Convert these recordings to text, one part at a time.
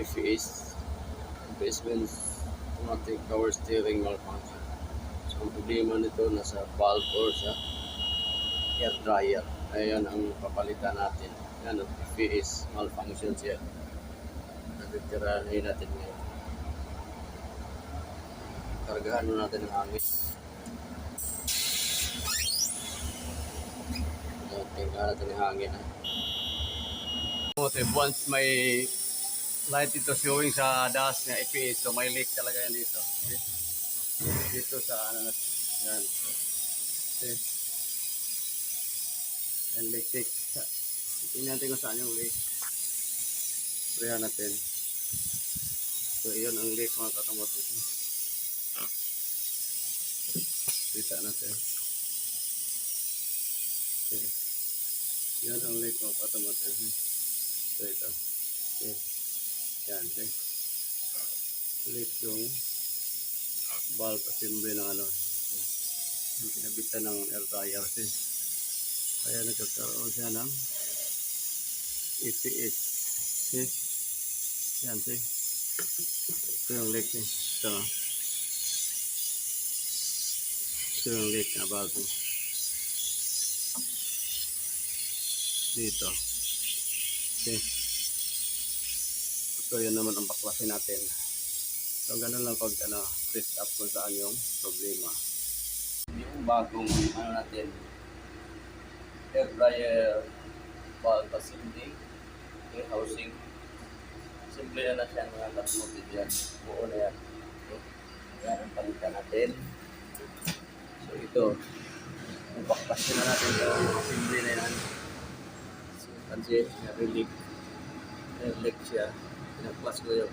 EPS. EPS means automatic power steering malfunction. So ang problema nito nasa valve or sa air dryer. Ayan ang papalitan natin. Yan ang EPS malfunction siya. Natitirahin natin ngayon. Kargahan mo natin ang hangin. Tingnan natin ang hangin. Once may light ito showing sa dash ng EPS, so may leak talaga yan dito. Okay? Dito sa ano natin. Yan. Okay. Yan leak. Tingnan natin kung saan yung leak. Sprayan natin. So iyon ang leak mga kakamot. Kita natin. Okay. Yan ang leak mga kakamot. So ito. Okay. Yan. Okay. Leak yung valve assembly ng ano. Okay. Yung pinabitan ng air dryer. Okay. Kaya nagkakaroon siya ng EPS. Okay. Yan. Okay. Ito yung leak niya. Ito yung leak na valve dito. Okay. So yun naman ang baklasin natin. So ganun lang pag twist up kung saan yung problema. Yung bagong natin air dryer valve assembly, air housing. Simple na siya mga automotive yan. Buo na yan. Okay. Yan ang palitan natin. So ito, baklasin na natin yung assembly na yan. So kasi na-relic siya. Pinag-plus ko yung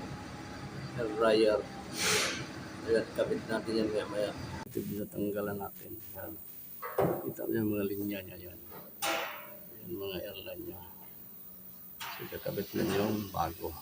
air dryer. Kaya kabit natin yan maya. Ito binatanggalan natin. Yan. Kita mo yung mga linya niya yan. Yan mga airline niya. So kakabit na yung bago.